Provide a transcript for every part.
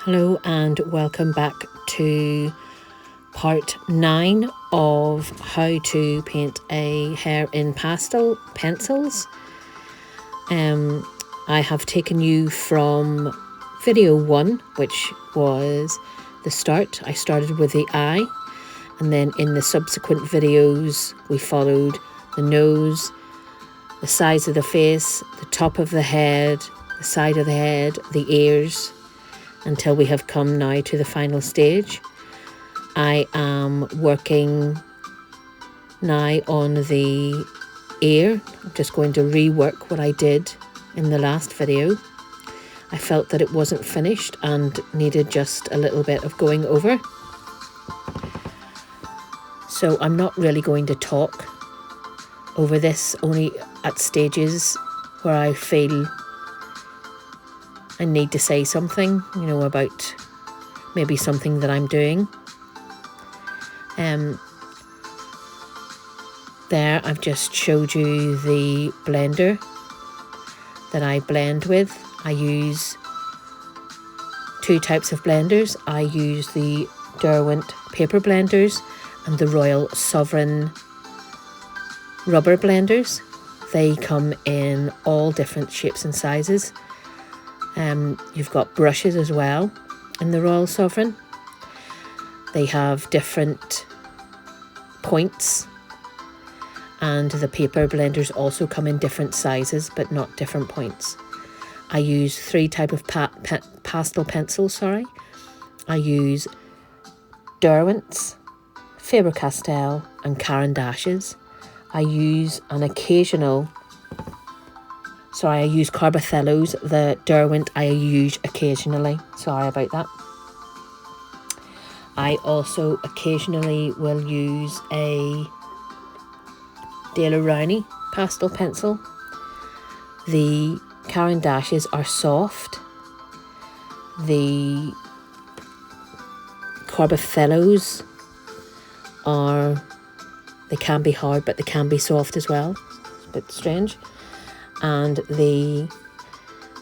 Hello and welcome back to part 9 of how to paint a hare in pastel pencils. I have taken you from video 1, which was the start. I started with the eye, and then in the subsequent videos we followed the nose, the sides of the face, the top of the head, the side of the head, the ears, until we have come now to the final stage. I am working now on the ear. I'm just going to rework what I did in the last video. I felt that it wasn't finished and needed just a little bit of going over. So I'm not really going to talk over this, only at stages where I feel I need to say something, about maybe something that I'm doing. There I've just showed you the blender that I blend with. I use two types of blenders. I use the Derwent paper blenders and the Royal Sovereign rubber blenders. They come in all different shapes and sizes. You've got brushes as well in the Royal Sovereign. They have different points, and the paper blenders also come in different sizes but not different points. I use three types of pastel pencils. I use Derwent's, Fabre Castell and Caran-d'Aches. I use I use Carbothellos. The Derwent I use occasionally. Sorry about that. I also occasionally will use a Rowney pastel pencil. The Caran-d'Aches are soft. The Carbothellos they can be hard, but they can be soft as well. It's a bit strange. And the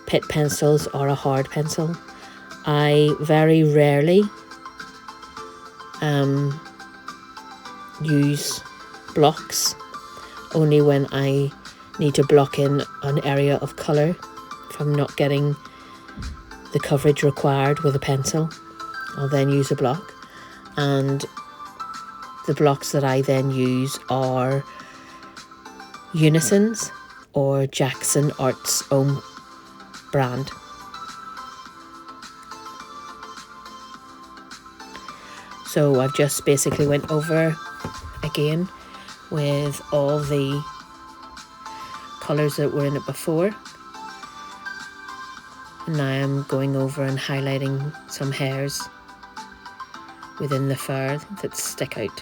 Pitt pencils are a hard pencil. I very rarely use blocks, only when I need to block in an area of colour from not getting the coverage required with a pencil. I'll then use a block, and the blocks that I then use are Unisons or Jackson Art's own brand. So I've just basically went over again with all the colours that were in it before, and now I'm going over and highlighting some hairs within the fur that stick out.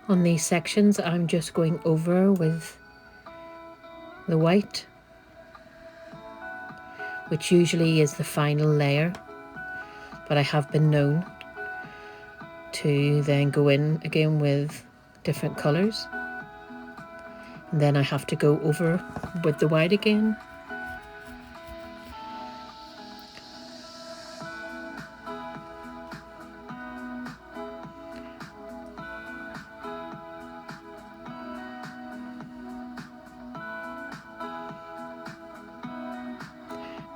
On these sections, I'm just going over with the white, which usually is the final layer, but I have been known to then go in again with different colours. And then I have to go over with the white again.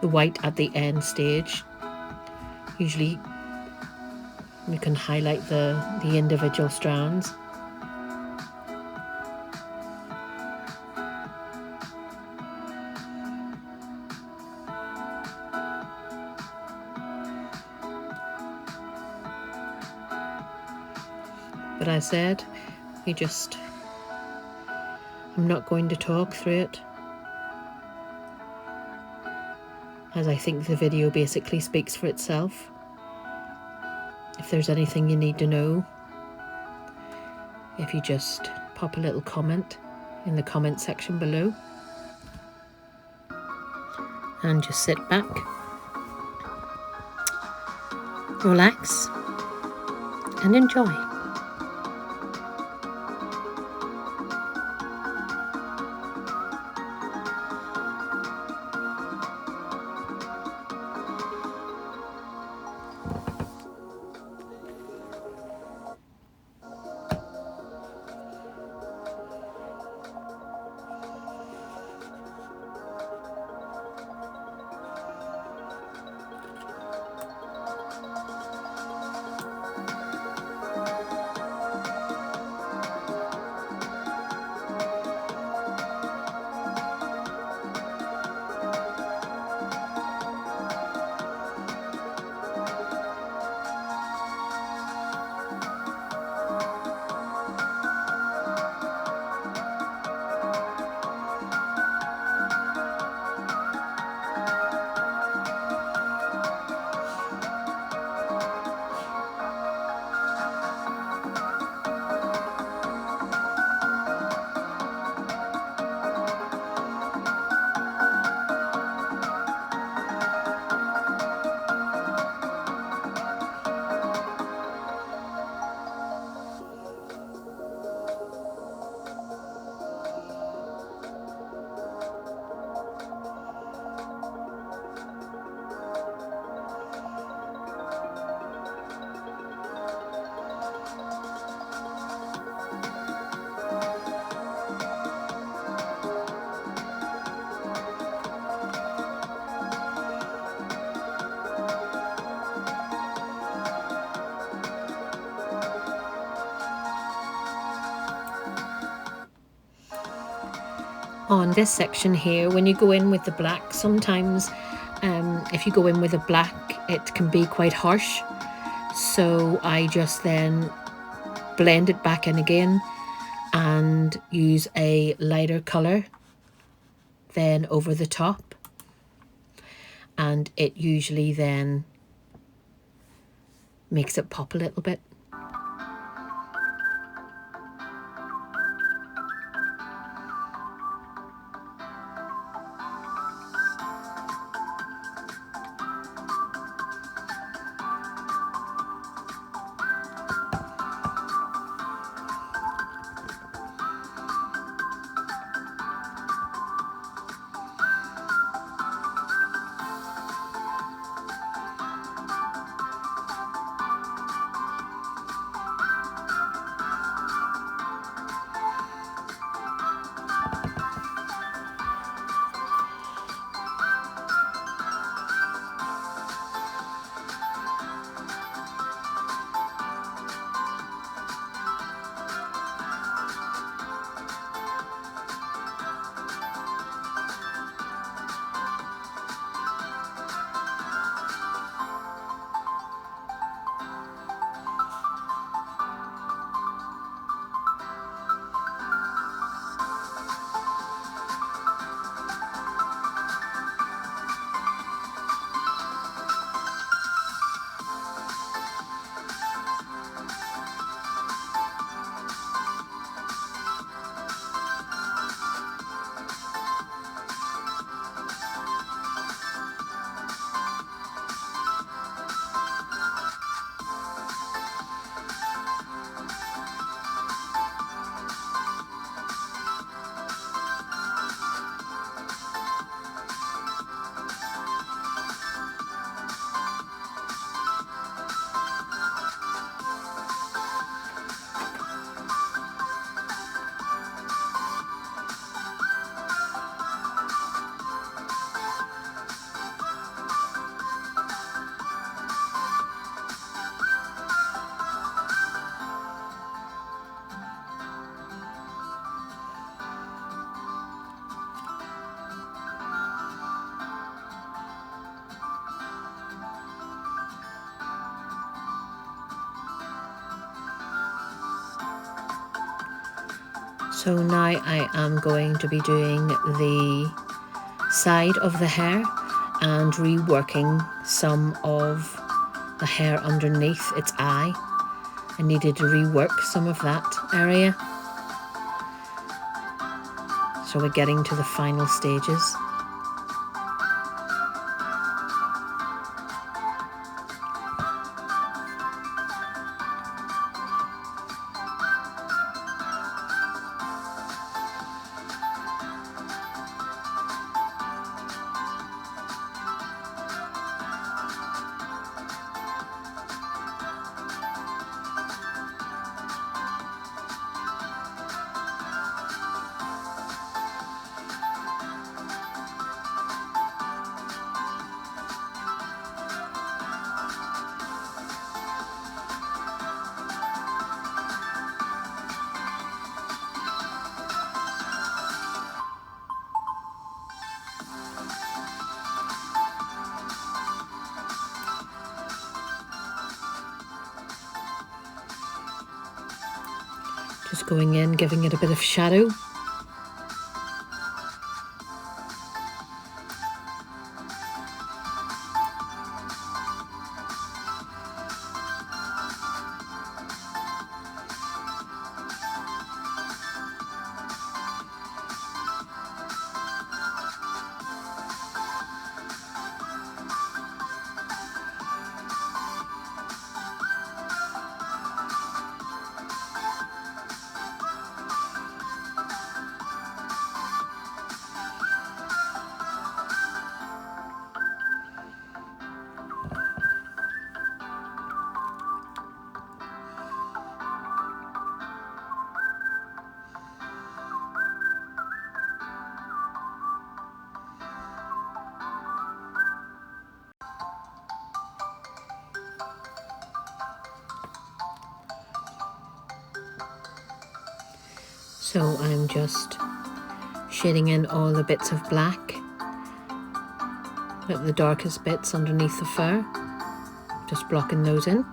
The white at the end stage, usually you can highlight the individual strands. But I said, I'm not going to talk through it, as I think the video basically speaks for itself. If there's anything you need to know, if you just pop a little comment in the comment section below, and just sit back, relax, and enjoy. On this section here, when you go in with the black, sometimes if you go in with a black, it can be quite harsh. So I just then blend it back in again and use a lighter colour then over the top. And it usually then makes it pop a little bit. So now I am going to be doing the side of the hair and reworking some of the hair underneath its eye. I needed to rework some of that area. So we're getting to the final stages. Just going in, giving it a bit of shadow. So I'm just shading in all the bits of black, the darkest bits underneath the fur, just blocking those in.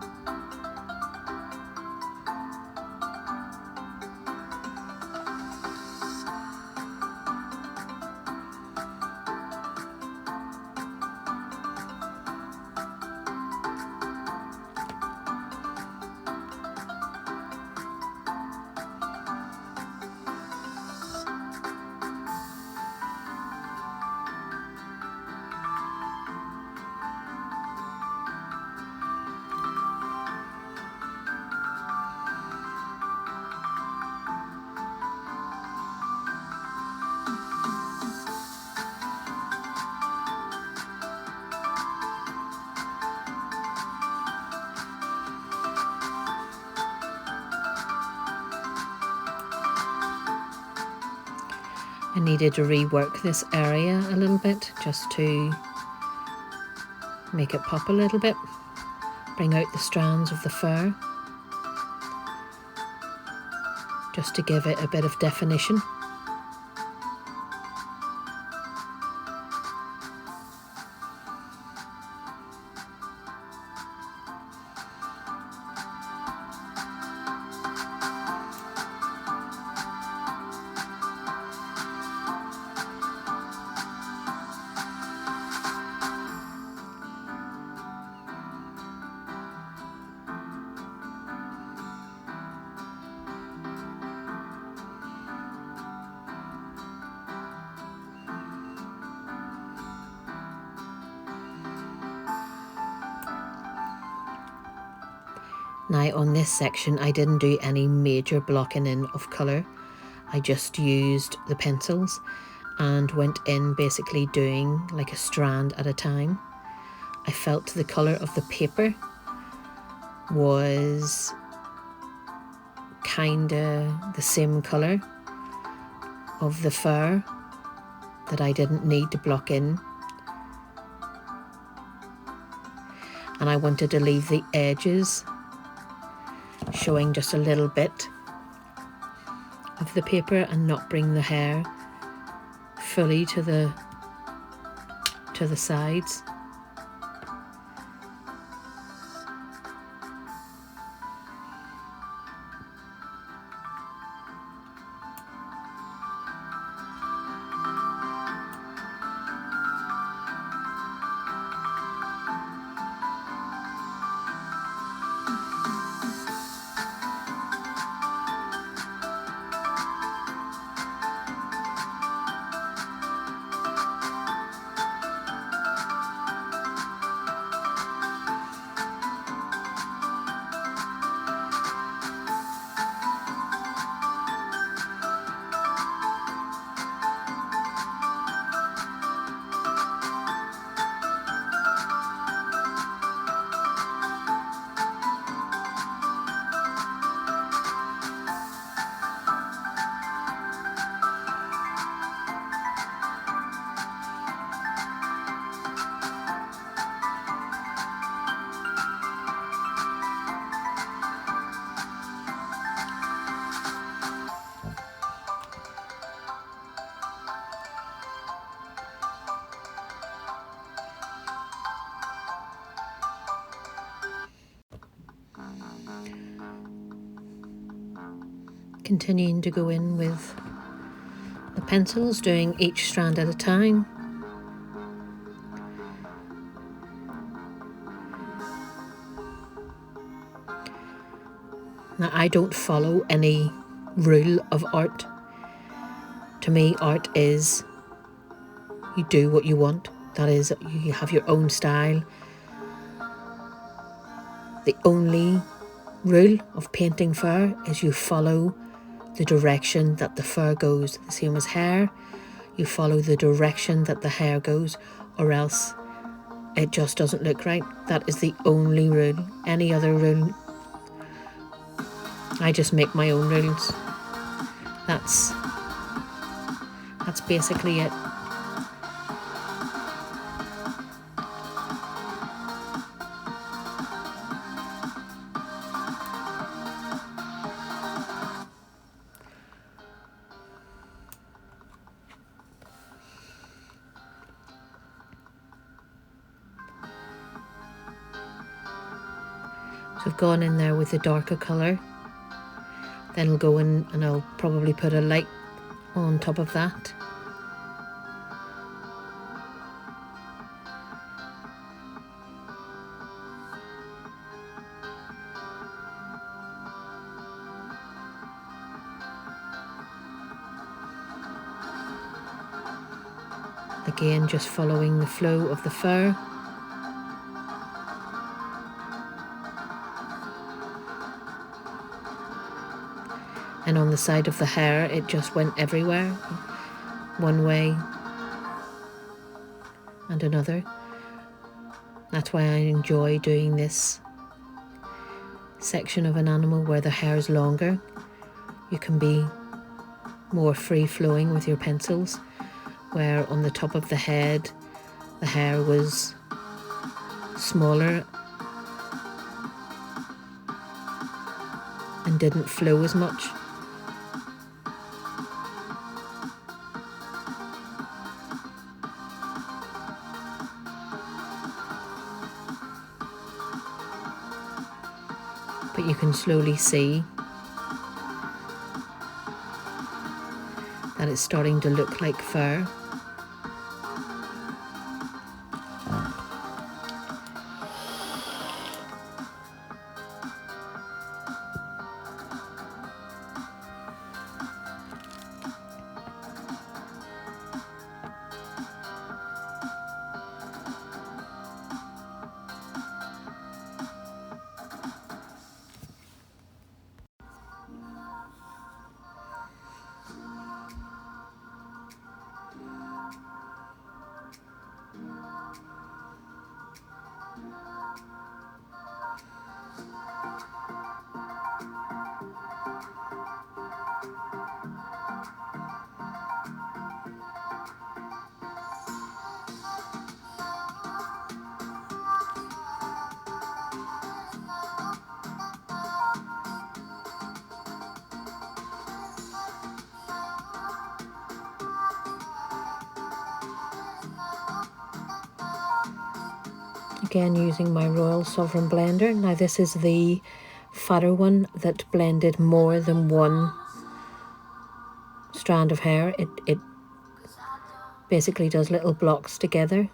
I needed to rework this area a little bit just to make it pop a little bit, bring out the strands of the fur, just to give it a bit of definition. Now on this section I didn't do any major blocking in of colour, I just used the pencils and went in basically doing like a strand at a time. I felt the colour of the paper was kinda the same colour of the fur that I didn't need to block in, and I wanted to leave the edges showing just a little bit of the paper and not bring the hair fully to the sides. Continuing to go in with the pencils, doing each strand at a time. Now, I don't follow any rule of art. To me, art is you do what you want. That is, you have your own style. The only rule of painting fur is you follow the direction that the fur goes. The same as hair, you follow the direction that the hair goes, or else it just doesn't look right. That is the only rule. Any other rule, I just make my own rules. That's basically it. So I've gone in there with the darker colour. Then I'll go in and I'll probably put a light on top of that. Again, just following the flow of the fur. And on the side of the hair, it just went everywhere, one way and another. That's why I enjoy doing this section of an animal where the hair is longer. You can be more free-flowing with your pencils, where on the top of the head, the hair was smaller and didn't flow as much. But you can slowly see that it's starting to look like fur. Again, using my Royal Sovereign blender. Now this is the fatter one that blended more than one strand of hair. It basically does little blocks together.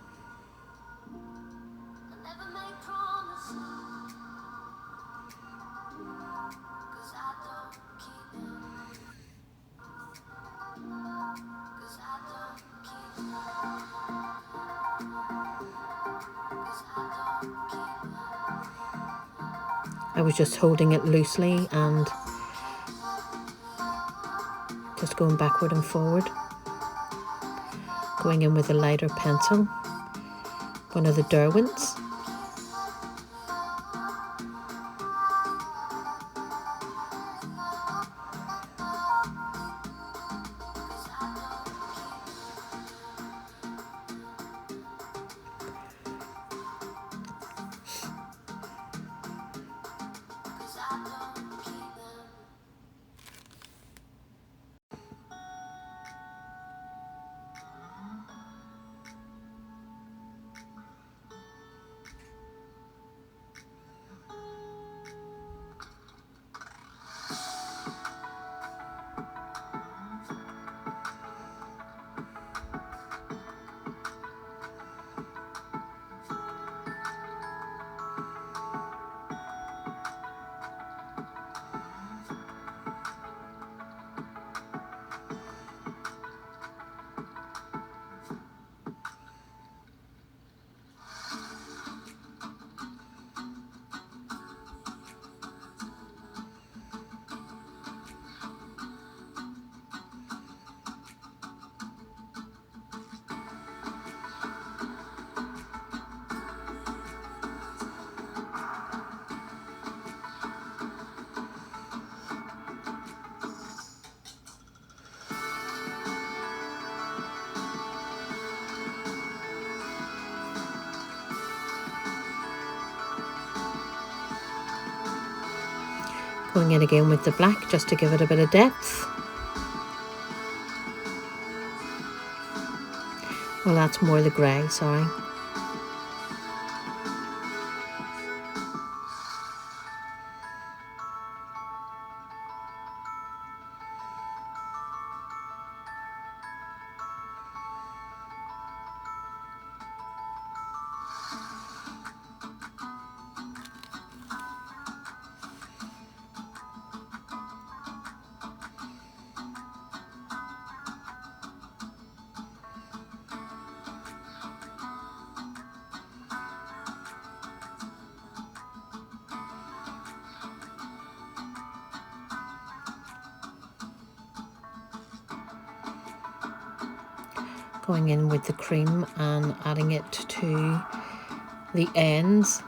I was just holding it loosely and just going backward and forward. Going in with a lighter pencil, one of the Derwents. Going in again with the black just to give it a bit of depth. Well, that's more the grey, sorry. Going in with the cream and adding it to the ends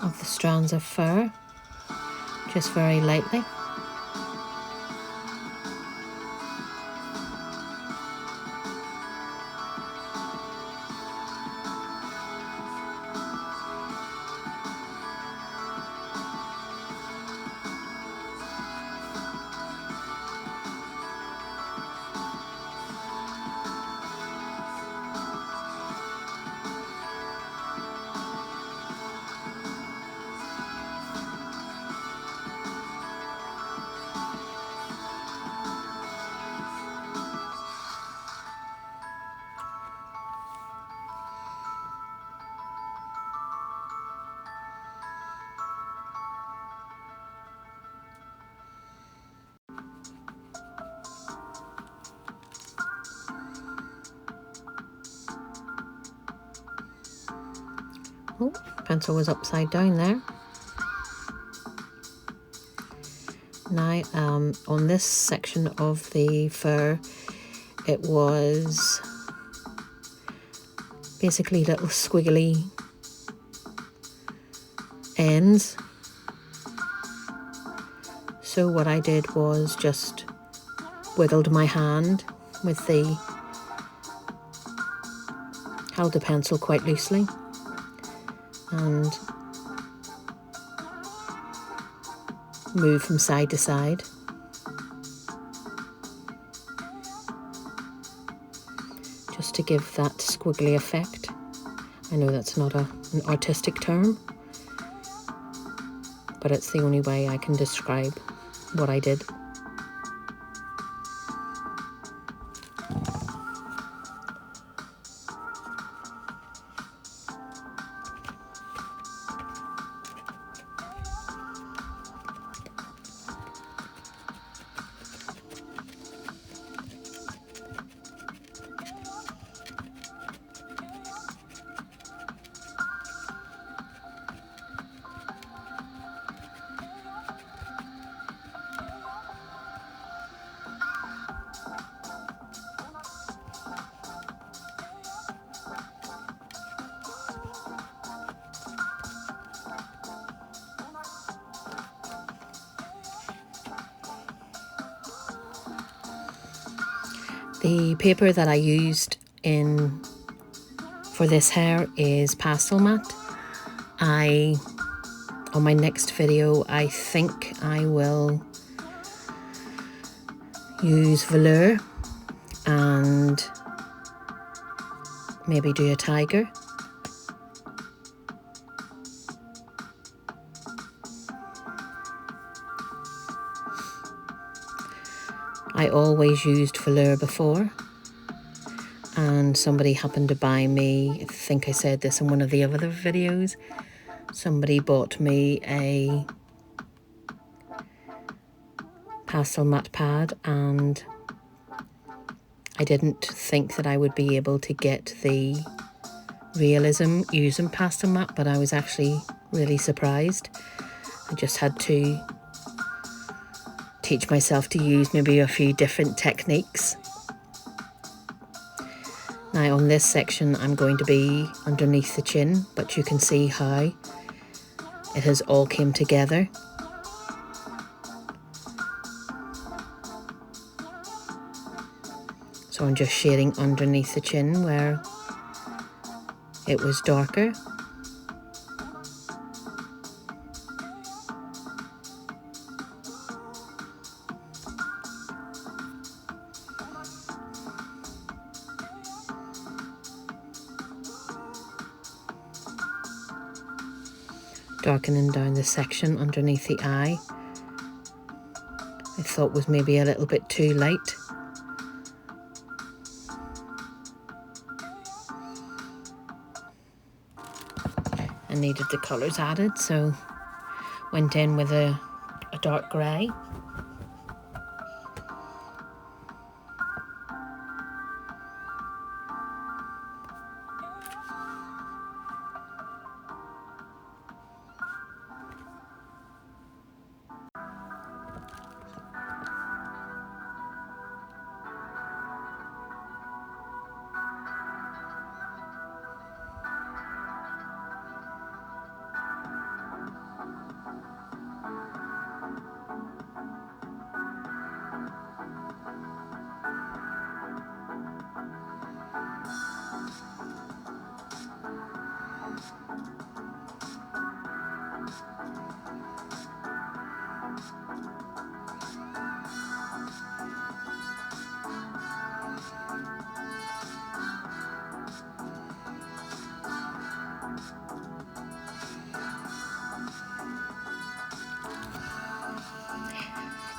of the strands of fur, just very lightly. Oh, pencil was upside down there. Now, on this section of the fur, it was basically little squiggly ends. So what I did was just wiggled my hand with held the pencil quite loosely and moved from side to side. Just to give that squiggly effect. I know that's not an artistic term, but it's the only way I can describe what I did. The paper that I used for this hair is pastelmat. On my next video, I think I will use velour and maybe do a tiger. I always used velour before, and somebody happened to buy me, I think I said this in one of the other videos, somebody bought me a pastel mat pad, and I didn't think that I would be able to get the realism using pastel mat, but I was actually really surprised. I just had to teach myself to use maybe a few different techniques. Now on this section I'm going to be underneath the chin, but you can see how it has all came together. So I'm just shading underneath the chin where it was darker. darkening down the section underneath the eye. I thought was maybe a little bit too light. I needed the colours added, so went in with a dark grey.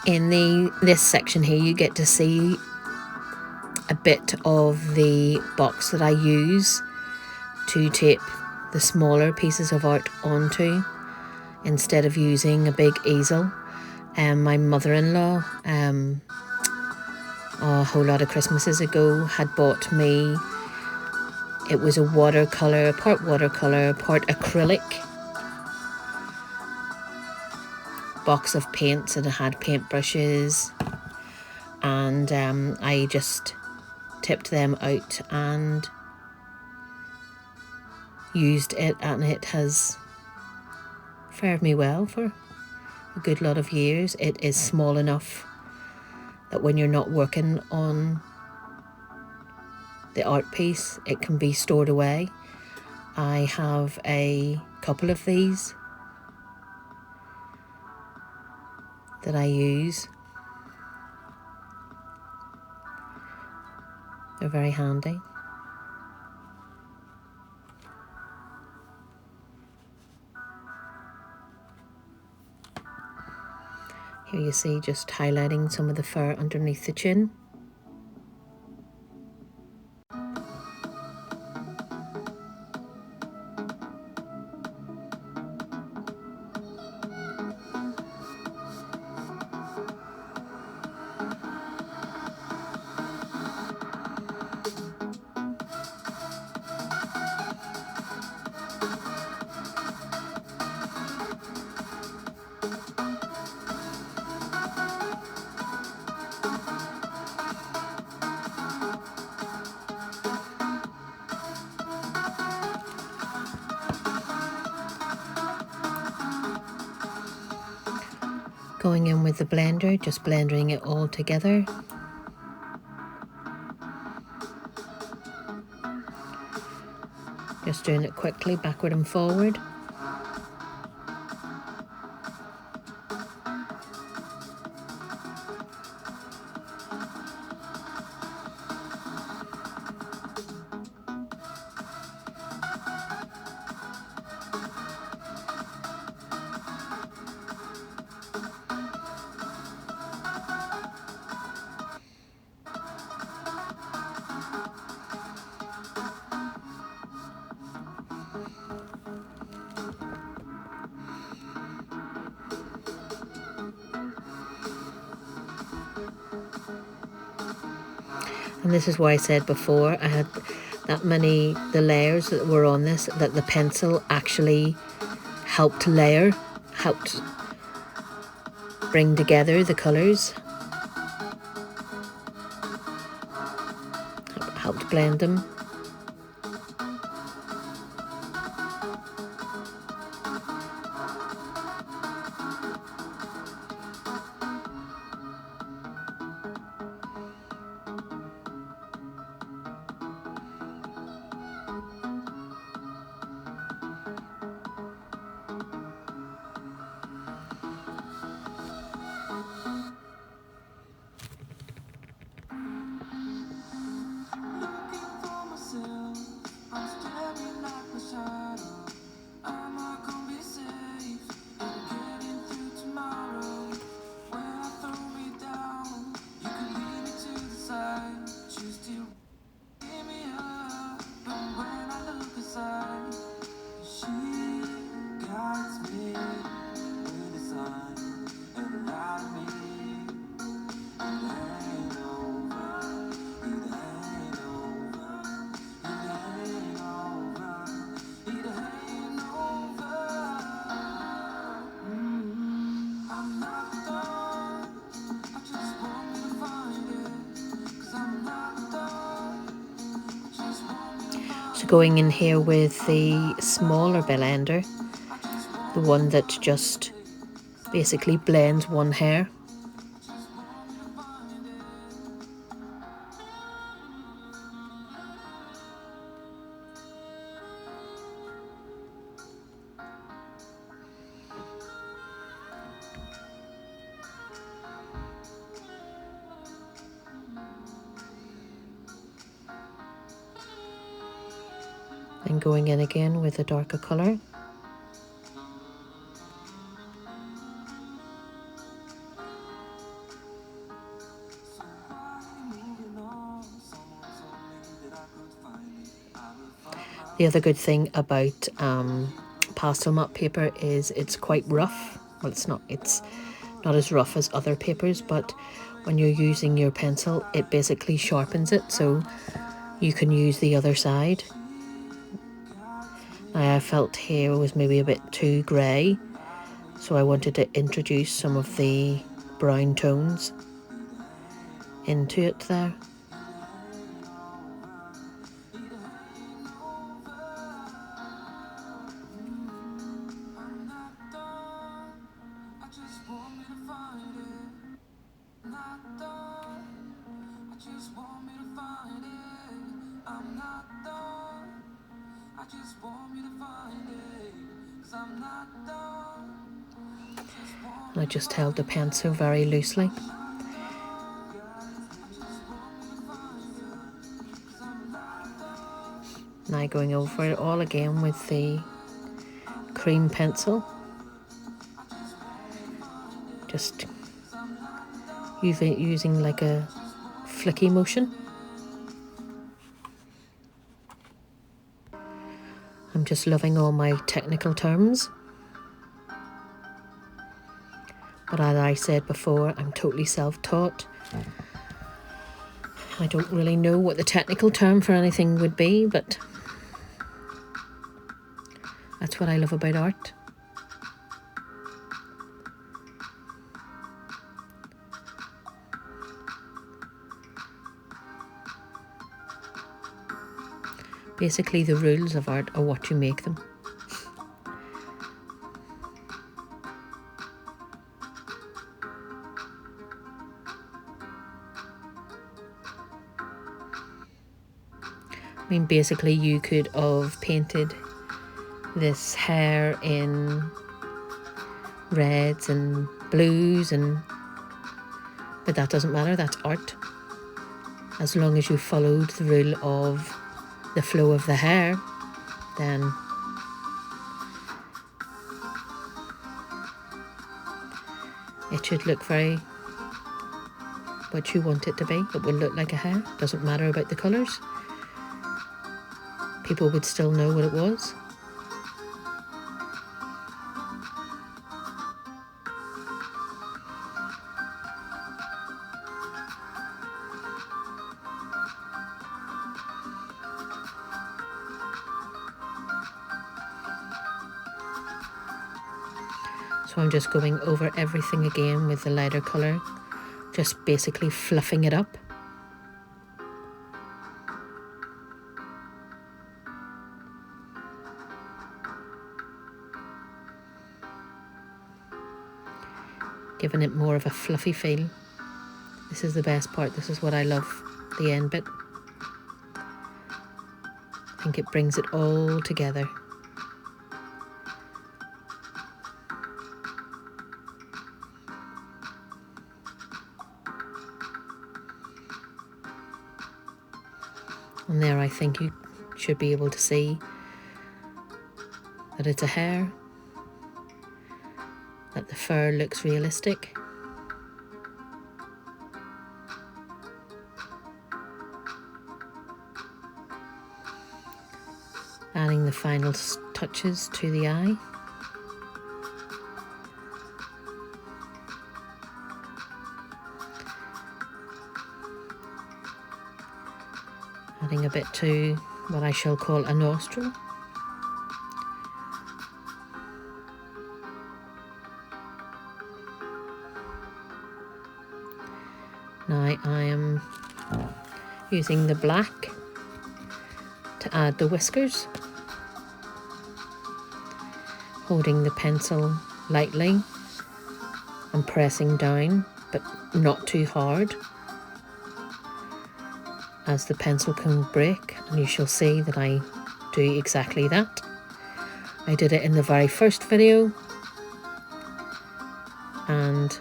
In this section here, you get to see a bit of the box that I use to tape the smaller pieces of art onto instead of using a big easel. My mother-in-law, a whole lot of Christmases ago, had bought me, it was a watercolour, part acrylic box of paints, and it had paintbrushes, and I just tipped them out and used it, and it has fared me well for a good lot of years. It is small enough that when you're not working on the art piece, it can be stored away. I have a couple of these that I use. They're very handy. Here you see just highlighting some of the fur underneath the chin. Going in with the blender, just blending it all together. Just doing it quickly, backward and forward. And this is why I said before, I had that many, the layers that were on this, that the pencil actually helped layer, helped bring together the colours, helped blend them. going in here with the smaller blender, the one that just basically blends one hair. And going in again with a darker colour. The other good thing about pastel mat paper is it's quite rough. Well, it's not as rough as other papers, but when you're using your pencil, it basically sharpens it, so you can use the other side. I felt here was maybe a bit too grey, so I wanted to introduce some of the brown tones into it there. And I just held the pencil very loosely. Now going over it all again with the cream pencil. Just using like a flicky motion. I'm just loving all my technical terms. But as I said before, I'm totally self-taught. I don't really know what the technical term for anything would be, but that's what I love about art. Basically, the rules of art are what you make them. I mean, basically you could have painted this hair in reds and blues, but that doesn't matter, that's art. As long as you followed the rule of the flow of the hair, then it should look very what you want it to be. It will look like a hair, doesn't matter about the colours. People would still know what it was. So I'm just going over everything again with the lighter colour, just basically fluffing it up. Giving it more of a fluffy feel. This is the best part, this is what I love, the end bit. I think it brings it all together. And there I think you should be able to see that it's a hair, that the fur looks realistic. Adding the final touches to the eye. Adding a bit to what I shall call a nostril. Now I am using the black to add the whiskers, holding the pencil lightly and pressing down, but not too hard, as the pencil can break, and you shall see that I do exactly that. I did it in the very first video, and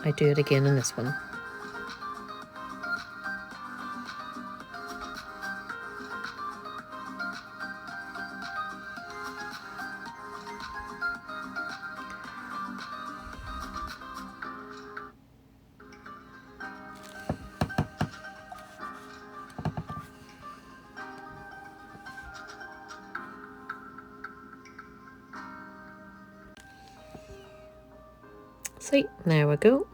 I do it again in this one. See, there we go.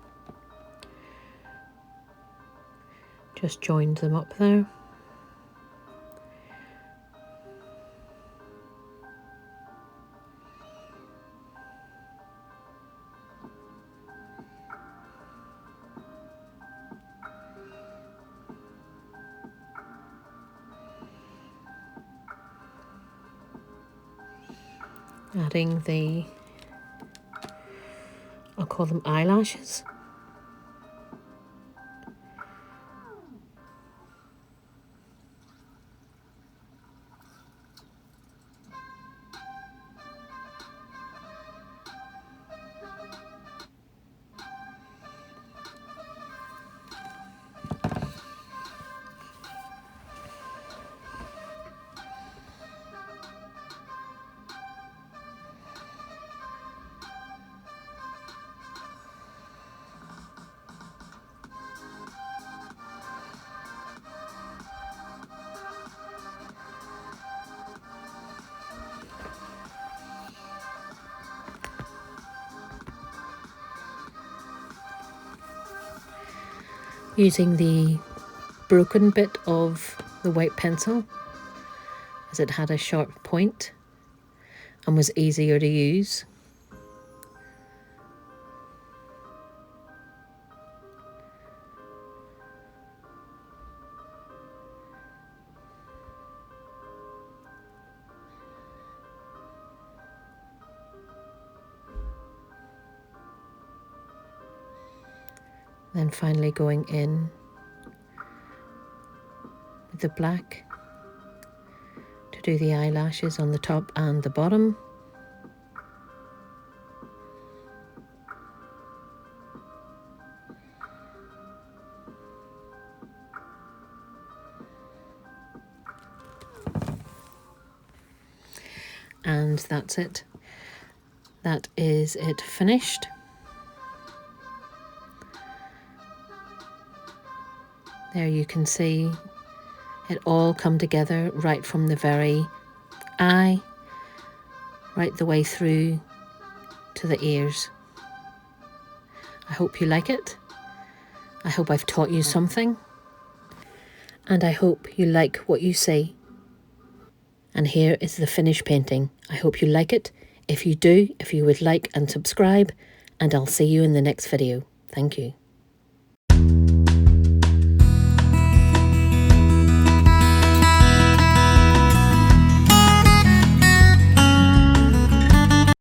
Just joined them up there. Adding the, I'll call them eyelashes. Using the broken bit of the white pencil, as it had a sharp point and was easier to use. Then finally going in with the black to do the eyelashes on the top and the bottom. And that's it. That is it finished. There you can see it all come together right from the very eye, right the way through to the ears. I hope you like it. I hope I've taught you something. And I hope you like what you see. And here is the finished painting. I hope you like it. If you do, if you would like and subscribe, and I'll see you in the next video. Thank you.